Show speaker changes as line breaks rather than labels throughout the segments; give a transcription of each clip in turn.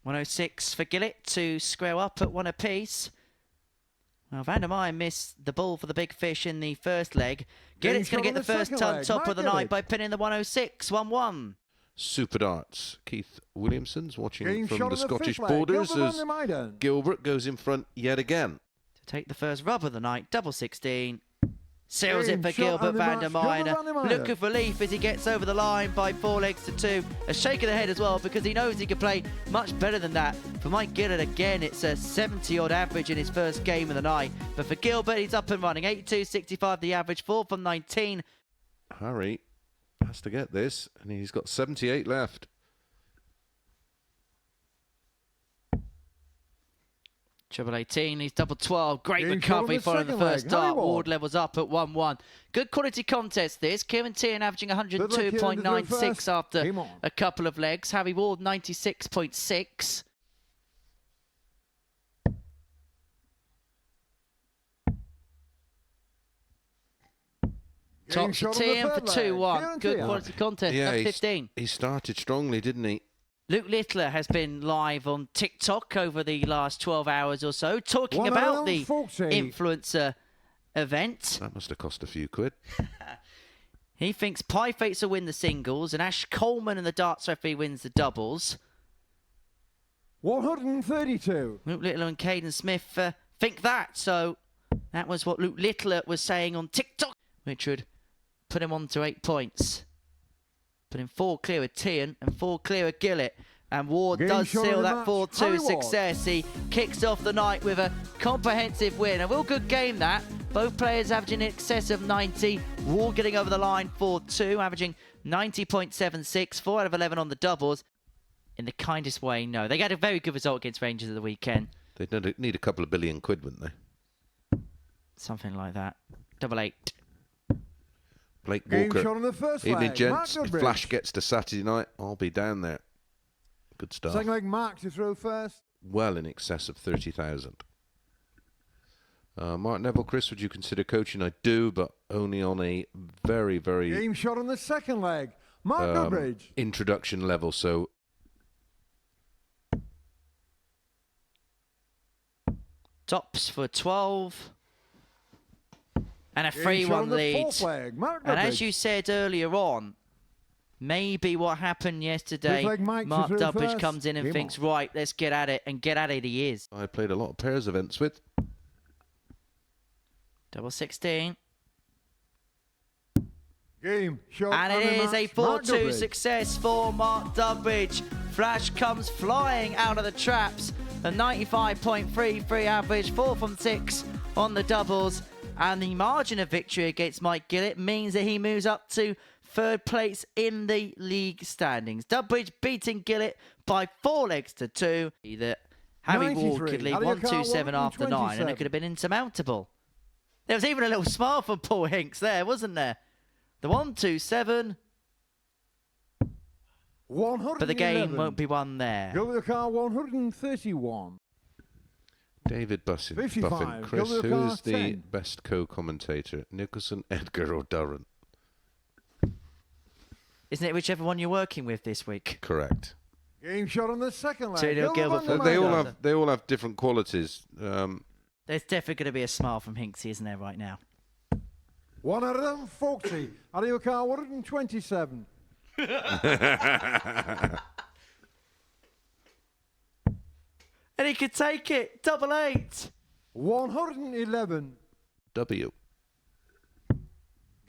106 for Gillet to square up at 1 apiece. Well, Van der Meyer missed the ball for the big fish in the first leg. Gillet's going to get the first ton top of the night by pinning the 106, 1-1.
Super darts. Keith Williamson's watching from the Scottish borders as Gilbert goes in front yet again.
To take the first rub of the night, double 16. Seals it for Gilbert Van der Meyer. Look of relief as he gets over the line by 4 legs to 2. A shake of the head as well because he knows he can play much better than that. For Mike Gillet again, it's a 70-odd average in his first game of the night. But for Gilbert, he's up and running. 82.65 the average, 4 from 19.
Harry has to get this, and he's got 78 left.
Treble 18, he's double 12. Great recovery following the first dart. Ward levels up at 1-1. Good quality contest this. Kieran Teehan averaging 102.96 after a couple of legs. Harry Ward 96.6. Top to Teehan for 2-1. Good quality contest.
Yeah,
15.
He started strongly, didn't he?
Luke Littler has been live on TikTok over the last 12 hours or so, talking about the influencer event.
That must have cost a few quid.
He thinks Pie Fates will win the singles, and Ash Coleman and the darts referee wins the doubles.
132.
Luke Littler and Caden Smith think that, so that was what Luke Littler was saying on TikTok, which would put him on to 8 points. Putting 4 clear with Teehan and 4 clear with Gillet. And Ward does seal that 4-2 success. He kicks off the night with a comprehensive win. A real good game that. Both players averaging in excess of 90. Ward getting over the line 4-2, averaging 90.76. 4 out of 11 on the doubles. In the kindest way, no. They got a very good result against Rangers at the weekend.
They'd need a couple of billion quid, wouldn't they?
Something like that. Double 8.
Blake Walker, evening gents. If Flash gets to Saturday night, I'll be down there. Good stuff.
Second leg, Mark to throw first.
Well in excess of 30,000. Mark Neville, Chris, would you consider coaching? I do, but only on a very, very...
Game shot on the second leg. Mark Dudbridge.
Introduction level, so...
Tops for 12. And a 3-1 lead. And as you said earlier on, maybe what happened yesterday, Mark Dudbridge comes in and thinks, right, let's get at it, and get at it he is.
I played a lot of pairs events with.
Double 16.
Game shot.
And it is a 4-2 success for Mark Dudbridge. Flash comes flying out of the traps. The 95.33 average, 4 from 6 on the doubles. And the margin of victory against Mike Gillet means that he moves up to 3rd place in the league standings. Dudbridge beating Gillet by 4 legs to 2. That Harry Ward could lead 1-2-7 after 9, and it could have been insurmountable. There was even a little smile for Paul Hinks there, wasn't there? The 1-2-7. But the game won't be won there.
Gilbert car 131.
David Buffin. Chris, who is the best co-commentator? Nicholson, Edgar, or Durran?
Isn't it whichever one you're working with this week?
Correct.
Game shot on the second leg.
They all have different qualities.
There's definitely going to be a smile from Hinksy, isn't there, right now?
140. Audio car 127.
And he could take it. Double 8.
111.
W.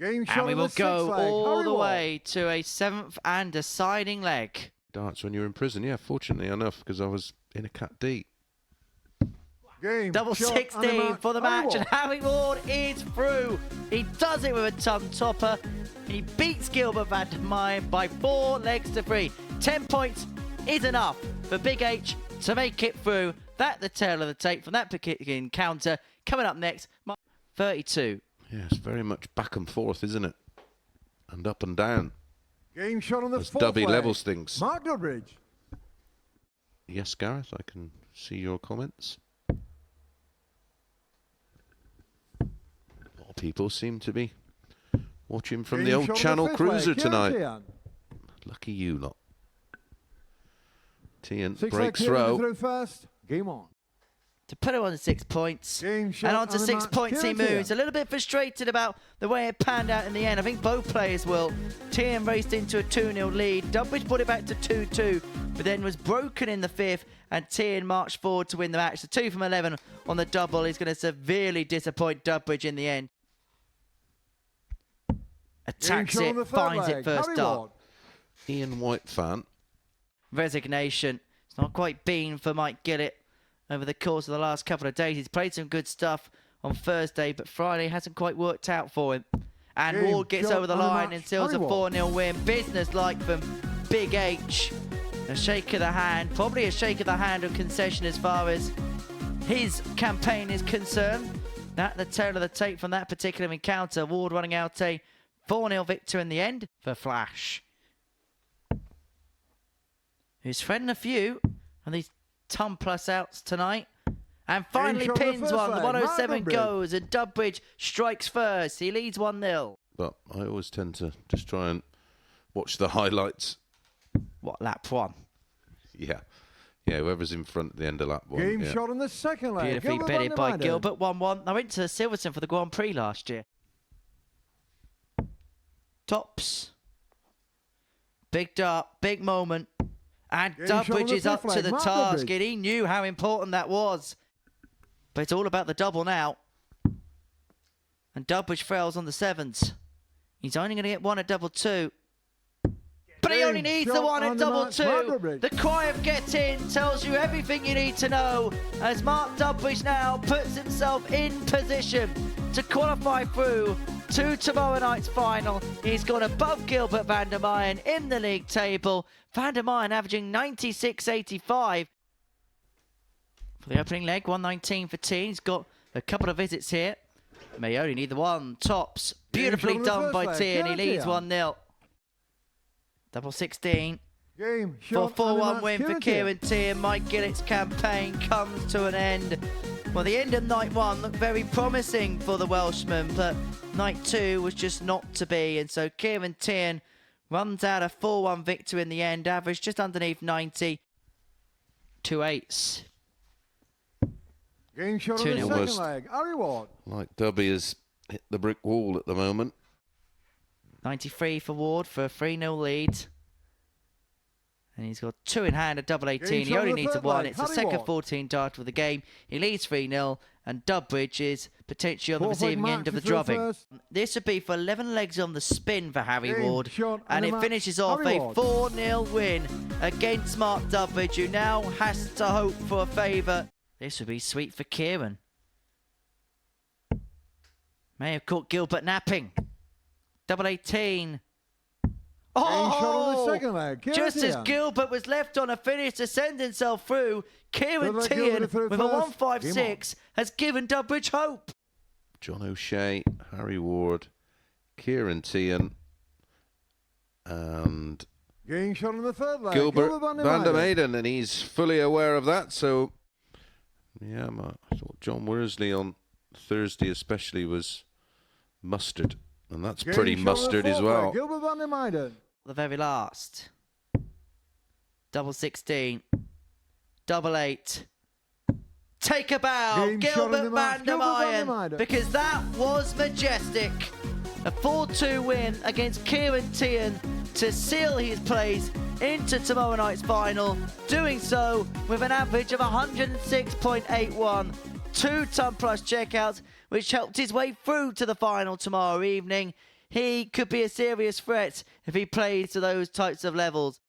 Game shot.
And we will go all the way to a 7th and deciding leg.
Darts when you're in prison. Yeah, fortunately enough, because I was in a Cat D.
Game
double 16 for the match, and Harry Ward is through. He does it with a tongue topper. He beats Gilbert Van der Meyer by 4 legs to 3. 10 points is enough for Big H to make it through. That's the tail of the tape from that particular encounter. Coming up next, 32.
Yeah, it's very much back and forth, isn't it? And up and down.
Game shot on the
fourth Dubby
leg.
levels things.
Mark Dudbridge.
Yes, Gareth, I can see your comments. A lot of people seem to be watching from the old Channel Cruiser tonight. Lucky you lot. Teehan
Six
breaks
leg
throw.
through first. Game on.
To put him on 6 points.
Game shot
And on to
and the
6
match,
points he
Gillet.
moves. A little bit frustrated about the way it panned out in the end. I think both players will. Teehan raced into a 2-0 lead. Dudbridge brought it back to 2-2, but then was broken in the 5th, and Teehan marched forward to win the match. So 2 from 11 on the double. He's going to severely disappoint Dudbridge in the end. Attacks
Game shot on
it,
the third
finds
leg.
it first
Harry
up.
Ward.
Ian White fan.
Resignation. It's not quite been for Mike Gillet over the course of the last couple of days. He's played some good stuff on Thursday, but Friday hasn't quite worked out for him. And
Game
Ward gets
shot
over the
on the
line
match.
and seals a
Harry Ward.
4-0 win. Business-like from Big H. A shake of the hand, probably a shake of the hand of concession as far as his campaign is concerned. That the tail of the tape from that particular encounter. Ward running out a 4-0 victory in the end for Flash, who's threading a few of these ton plus outs tonight. And finally
shot on the
pins
first
one. The
leg.
107
Dudbridge.
goes and Dudbridge strikes first. He leads 1-0.
But I always tend to just try and watch the highlights.
What, lap 1?
Yeah. Yeah, whoever's in front at the end of lap 1.
Game
yeah.
shot on the second leg.
Beautifully
Gilbert
betted by
van der
Gilbert. 1-1. I went to Silverstone for the Grand Prix last year. Tops. Big dart, big moment. And
Game shot on
Dudbridge
the
is up
fifth
to
leg.
the
Mark
task,
Dudbridge.
and he knew how important that was. But it's all about the double now. And Dudbridge fails on the 7s. He's only going to get one at double 2. But he only needs the
shot
one
on
at
the
double
match.
2.
Mark Dudbridge.
The cry of get in tells you everything you need to know, as Mark Dudbridge now puts himself in position to qualify through to tomorrow night's final. He's gone above Gilbert van der Meyen in the league table. Van der Meyen averaging 96.85 for the opening leg. 119 for Teehan. He's got a couple of visits here. May only need the one. Tops. Beautifully
shot on the
done by
first leg.
Teehan. He leads
Teehan.
1-0. Double 16.
Game
For a
shot on the
4-1
match.
win for Kieran Teehan. Mike Gillet's campaign comes to an end. Well, the end of night 1 looked very promising for the Welshman, but night 2 was just not to be. And so Kieran Teehan runs out a 4-1 victory in the end, average just underneath 90. 2 8s.
Game shot on the
2-0.
second
Almost.
leg. Harry Ward.
Like Dubby has hit the brick wall at the moment.
93 for Ward for a 3-0 lead. And he's got 2 in hand, a double 18. He
shot on
only
the
needs a
third
1.
leg.
It's the
Harry
second
Ward.
14 dart of the game. He leads 3-0, and Dudbridge is potentially on the
Fourth leg
receiving end
match
of the
is through
drubbing.
first.
This would be for 11 legs on the spin for Harry
Game
Ward.
shot
And
on
it
the match.
finishes off
Harry
a
Ward.
4-0 win against Mark Dudbridge, who now has to hope for a favour. This would be sweet for Kieran. May have caught Gilbert napping. Double 18.
Game shot on the second leg. Kieran
Just as
Teehan.
Gilbert was left on a finish to send himself through, Kieran
Good luck,
Teehan
Gilbert, through
with a
first.
156 has given Dudbridge hope.
John O'Shea, Harry Ward, Kieran Teehan, and
Game shot on the third leg.
Gilbert
van der
van der
Meyen.
Meyen, and he's fully aware of that. So, yeah, I thought John Worsley on Thursday especially was mustard, and that's
Game
pretty
shot on the
mustard as
fourth
well.
leg. Gilbert van der Meyen.
The very last. Double 16. Double 8. Take a bow,
Game shot in
Gilbert
the match.
van der
Gilbert van der
Meyen,
Meyen.
because that was majestic. A 4-2 win against Kieran Teehan to seal his place into tomorrow night's final, doing so with an average of 106.81. 2 ton plus checkouts, which helped his way through to the final tomorrow evening. He could be a serious threat if he plays to those types of levels.